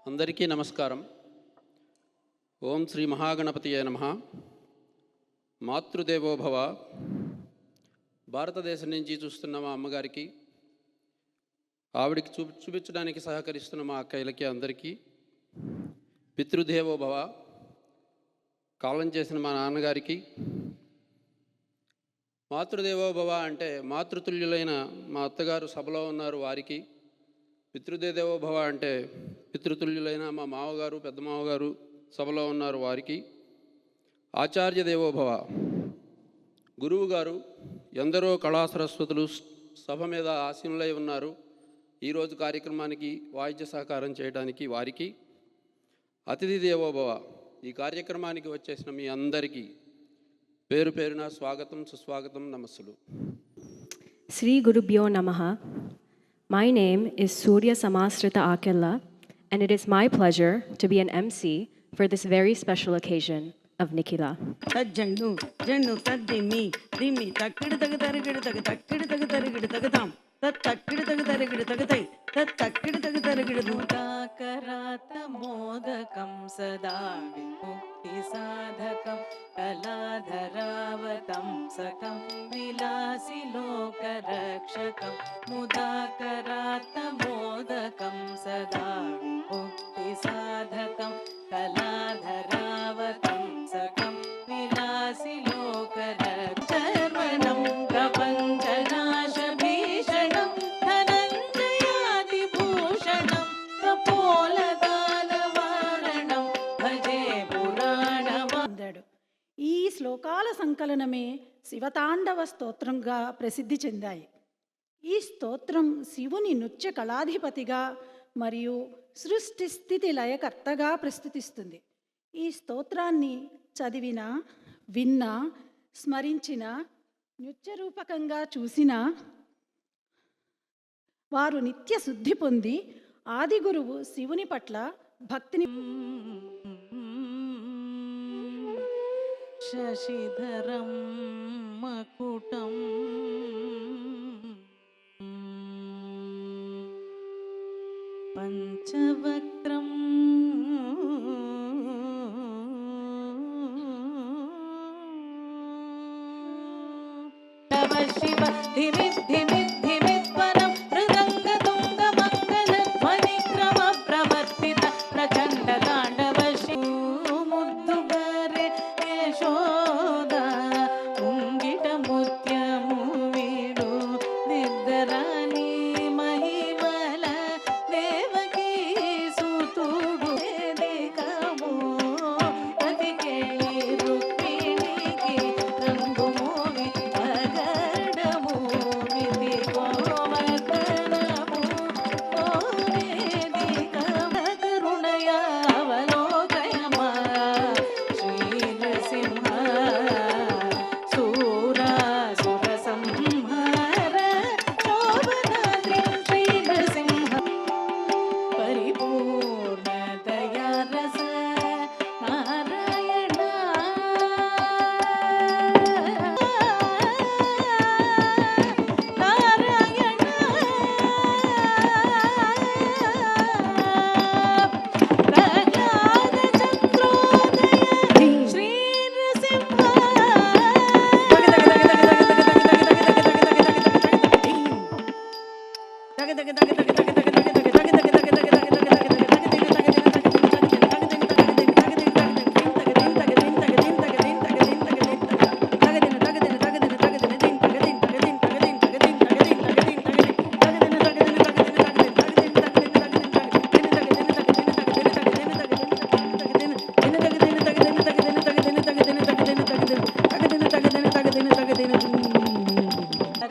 అందరికీ నమస్కారం. ఓం శ్రీ మహాగణపతియే నమః. మాతృదేవోభవ. భారతదేశం నుంచి చూస్తున్న మా అమ్మగారికి, ఆవిడికి చూపించడానికి సహకరిస్తున్న మా అక్కయ్యలకి అందరికీ పితృదేవోభవ. కాలం చేసిన మా నాన్నగారికి, మాతృదేవోభవ అంటే మాతృతుల్యులైన మా అత్తగారు సభలో ఉన్నారు వారికి, పితృదేవోభవ అంటే పితృతుల్యులైన మా మామగారు పెద్ద మామగారు సభలో ఉన్నారు వారికి, ఆచార్య దేవోభవ గురువు గారు ఎందరో కళాసరస్వతులు సభ మీద ఆసీనులై ఉన్నారు. ఈరోజు కార్యక్రమానికి వాయిద్య సహకారం చేయడానికి వారికి, అతిథి దేవోభవ ఈ కార్యక్రమానికి వచ్చేసిన మీ అందరికీ పేరు పేరున స్వాగతం, సుస్వాగతం, నమస్సులు. Sri Gurubhyo Namaha. My name is Surya Samasrita Akella, and it is my pleasure to be an MC for this very special occasion of Nikila. Tajjandu jannu taddimi dimi takkidi tagadarigidu takkidi tagadarigidu tagadam tat takkidi tagadarigidu tagatai tat takkidi tagadarigidu mudakarata modakam sada vimukti sadhakam kaladharavatam sakam vilasi lokarakshakam mudakarata modakam sada vimukti sadhakam kaladharavatam sakam vilasi lokarakshakam prapanchanash bhishanam dhananjayati bhushanam kapoladanavaranam bhaje puranam. ఈ శ్లోకాల సంకలనమే శివతాండవ స్తోత్రంగా ప్రసిద్ధి చెందాయి. ఈ స్తోత్రం శివుని నృత్య కళాధిపతిగా మరియు సృష్టి స్థితి లయకర్తగా ప్రస్తుతిస్తుంది. ఈ స్తోత్రాన్ని చదివిన, విన్న, స్మరించిన, నృత్యరూపకంగా చూసిన వారు నిత్య శుద్ధి పొంది ఆది గురువు శివుని పట్ల భక్తిని శశిధరం మకుటం పంచవక్త్రం తవ శివ ధిమి ధిమి ధిమిత్వరం మృదంగ తుంగ మంగళ ధ్వని క్రమ ప్రవర్తిత ప్రచండ తాండవ ముద్దుగరే యశోద ముంగిట ముత్యము వీడు నిద్దరాని మహిమల దేవకీ సుతుడు వేదికము అతికేళి రుక్మిణికి రంగు మోవి అగడము విధి గోవర్ధనము ఓ వేదిక కరుణయా అవలోకయమా శ్రీ నృసింహ సూరాసుర సంహార శోభనాద్రి శ్రీ నృసింహ పరిపూర్ణ దయా రస నారాయణ నారాయణ ప్రహ్లాద చంద్రోదయ శ్రీ నృసింహ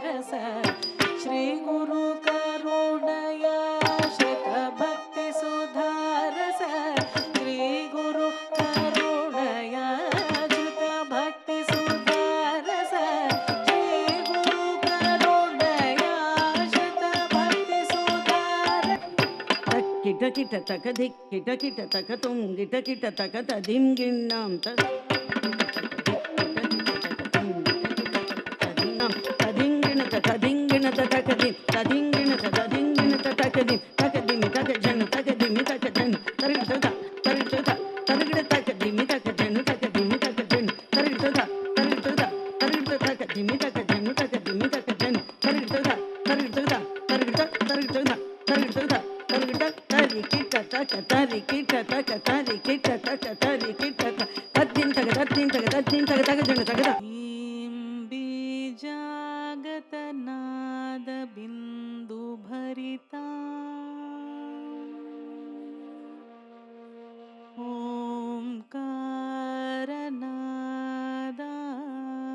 రస శ్రీ గురు కరుణయా శత భక్తి సుధారస శ్రీ గురు కరుణయా శత భక్తి సుధారస శ్రీ గురు కరుణయా శత భక్తి సుధార కిట కిట తక ధిక్ కిట కిట తక తుం గిట కిట తక తదిం గిన్నాం తదింగిణ తదింగిణ తకది తదింగిణ తదింగిణ తకది తకదిమి తక జన్ తకదిమి తక జన్ తక ತರಿಗಿಡ ತರಿಗಿಡ ತರಿಗಿಡ ತರಿಗಿಡ ತರಿಗಿಡ ತಕ ತರಿಗಿಡ ತಕ ತರಿಗಿಡ ತಕ ತರಿಗಿಡ ತದ್ದಿನ್ ತಗ ತದ್ದಿನ್ ತಗ ತದ್ದಿನ್ ತಗ ತಗ ಜನ ತಗದ बीजागतनाद बिंदु भरिता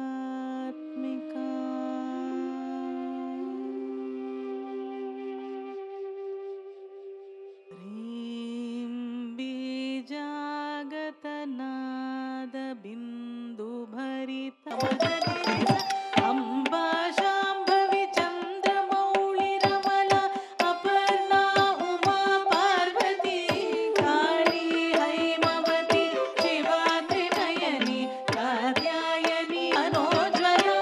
ओंकारनादात्मिका ह्रीं बीजागतनाद बिंदु भरिता अम्बा शाम्भवी चन्द्रमौळिरमला अपर्णा उमा पार्वती काली हैमवती शिवा त्रिनयनी कात्यायनी मनोज्वला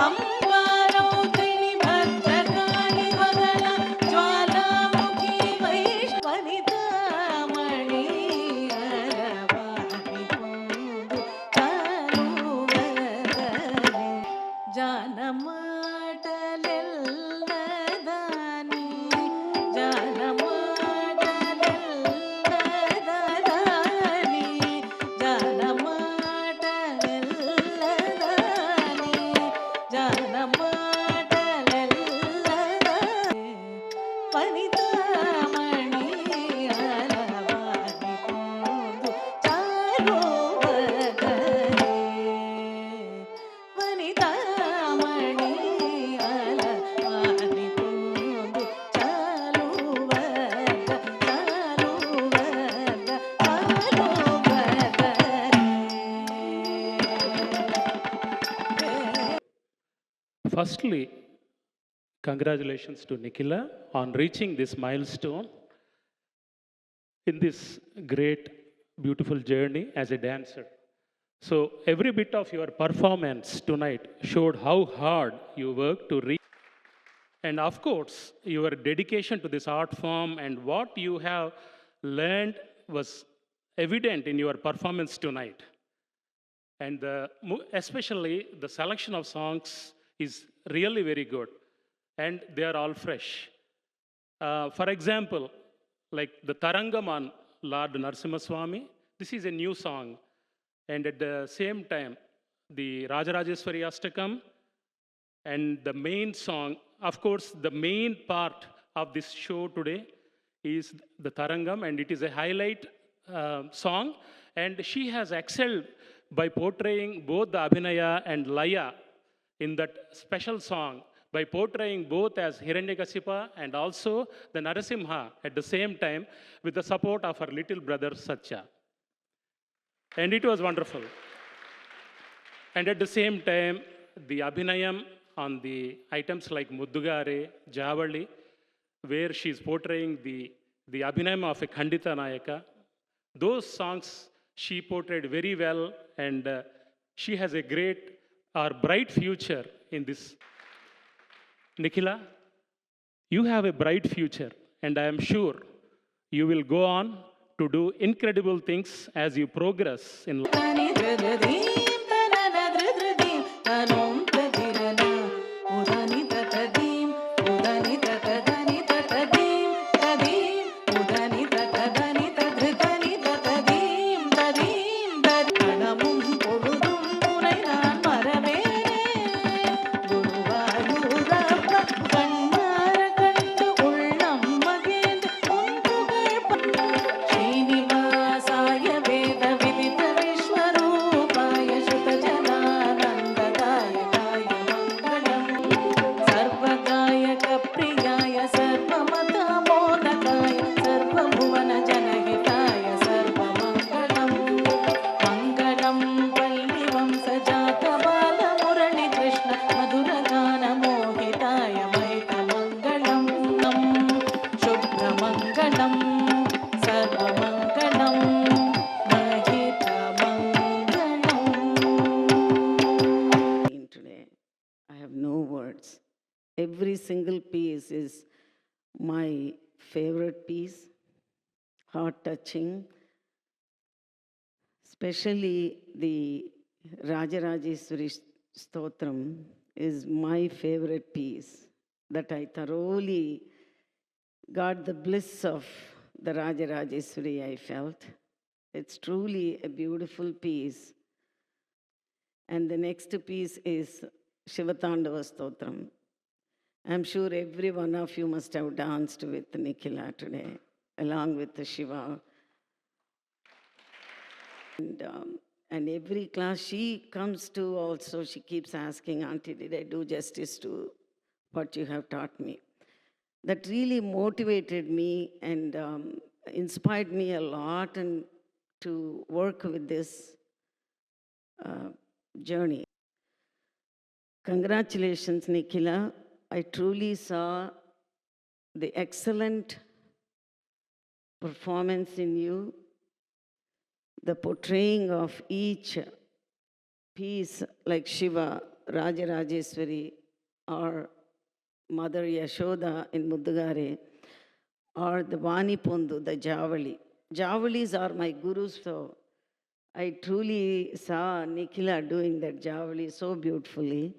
अम्बा रौद्रिणी भद्रकाली वगला ज्वालामुखी वैश्वनितामणि अरवाणि पोंदु चारुवदने ಜಾನಮಾಟಲೆಲ್ಲದಾನಿ ಜಾನಮಾಟಲೆಲ್ಲದಾನಿ ಜಾನಮಾಟಲೆಲ್ಲದಾನಿ ಜಾನಮಾಟಲೆಲ್ಲದಾನಿ ವನಿತಾಮಣಿ ಅಲವಾನಿ ಪೋಂದು ಚಾರುವದನೆ ವನಿತಾಮಣಿ ಅಲವಾನಿ ಪೋಂದು ಚಾರುವದ ಚಾರುವದ ಚಾರುವದನೆ. Firstly, congratulations to Nikhila on reaching this milestone in this great, beautiful journey as a dancer. So, every bit of your performance tonight showed how hard you worked to reach. And of course, your dedication to this art form and what you have learned was evident in your performance tonight. And especially the selection of songs is really very good, and they are all fresh. For example, like the Tarangam on Lord Narasimhaswamy, this is a new song, and at the same time, the Rajarajeshwari Ashtakam, and the main song, of course, the main part of this show today is the Tarangam, and it is a highlight song, and she has excelled by portraying both the Abhinaya and Laya in that special song, by portraying both as Hiranyakasipa and also the Narasimha at the same time with the support of her little brother Satya. And it was wonderful. And at the same time, the Abhinayam on the items like Muddugare, Javali, where she is portraying the Abhinayam of a Khandita Nayaka, those songs she portrayed very well, and she has a great or bright future in this. Nikhila, you have a bright future, and I am sure you will go on to do incredible things as you progress in life. ತನಿ ಧೃಧೀಂ ತನನ ಧೃಧೃಧೀಂ ತನೋಂ ತದಿರನ ಉದನಿ ತತದೀಂ ಉದನಿ ತತದನಿ ತತದೀಂ ತದೀಂ ಉದನಿ ತತದನಿ ತಧೃಧನಿ ತತದೀಂ ತದೀಂ ತದಿ கணமும் பொழுதும் உனை நான் மறவேனே குருவாயூரப்பா கண்ணார கண்டு உள்ளம் மகிழ்ந்து உன் புகழ் ಶ್ರೀನಿವಾಸಾಯ ವೇದ ವಿದಿತ ವಿಶ್ವರೂಪಾಯ ಶ್ರುತಜನಾನಂದದಾಯಕಾಯ ಮಂಗಳಂ ಸರ್ವಗಾಯಕ ಪ್ರಿಯಾಯ ಸರ್ವಮತಮೋದಕಾಯ ಸರ್ವಭುವನ ಜನಹಿತಾಯ ಸರ್ವಮಂಗಳಂ ಮಂಗಳಂ ಪಲ್ಲಿವಂಸಜಾತ ಬಾಲ Murali Krishna ಮಧುರಗಾನ ಮೋಹಿತಾಯ ಮೈತಮಂಗಳಂ ಶುಭ್ರಮಂಗಳಂ ಸರ್ವಮಂಗಳಂ ಮಹಿತಮಂಗಳಂ. today. I have no words. Every single piece is my favorite piece, heart touching. Especially the Rajarajeshwari Stotram is my favorite piece. that I thoroughly got the bliss of the Rajarajeshwari I felt. It's truly a beautiful piece. And the next piece is Shivatandava Stotram. I'm sure every one of you must have danced with Nikhila today, along with the Shiva. And every class she comes to also, she keeps asking, Auntie, did I do justice to what you have taught me? That really motivated me and inspired me a lot and to work with this journey. Congratulations, Nikhila. I truly saw the excellent performance in you, the portraying of each piece like Shiva, Rajarajeshwari, or Mother Yashoda in Muddugare, or the Vani Pondu, the Javali. Javalis are my gurus, so I truly saw Nikhila doing that Javali so beautifully.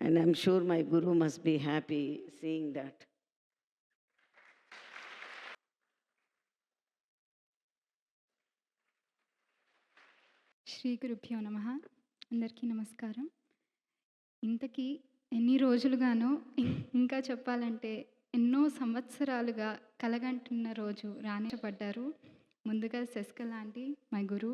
And I'm sure my guru must be happy seeing that. Shri గురుభ్యో నమః. అందరికీ నమస్కారం. ఇంతకీ ఎన్ని రోజులుగానో ఇంకా చెప్పాలంటే ఎన్నో సంవత్సరాలుగా కలగంటున్న రోజు రానిపడ్డారు. ముందుగా Sasikala aunty, my Guru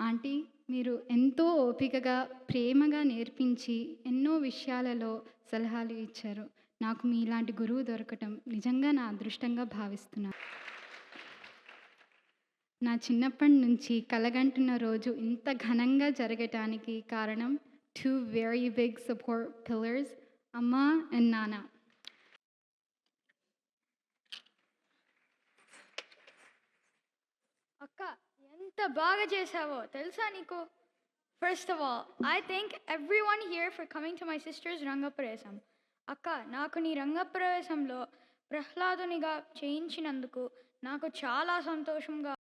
aunty, మీరు ఎంతో ఓపికగా ప్రేమగా నేర్పించి ఎన్నో విషయాలలో సలహాలు ఇచ్చారు. నాకు మీలాంటి గురువు దొరకటం నిజంగా నా అదృష్టంగా భావిస్తున్నాను. నా చిన్నప్పటి నుంచి కలగంటున్న రోజు ఇంత ఘనంగా జరగటానికి కారణం 2 very big support pillars, అమ్మ and నాన్న. అక్క ఎంత బాగా చేసావో తెలుసా నీకు? First of all I thank everyone here for coming to my sisters రంగప్రవేశం. అక్క, నాకు నీ రంగప్రవేశంలో ప్రహ్లాదునిగా చేయించినందుకు నాకు చాలా సంతోషంగా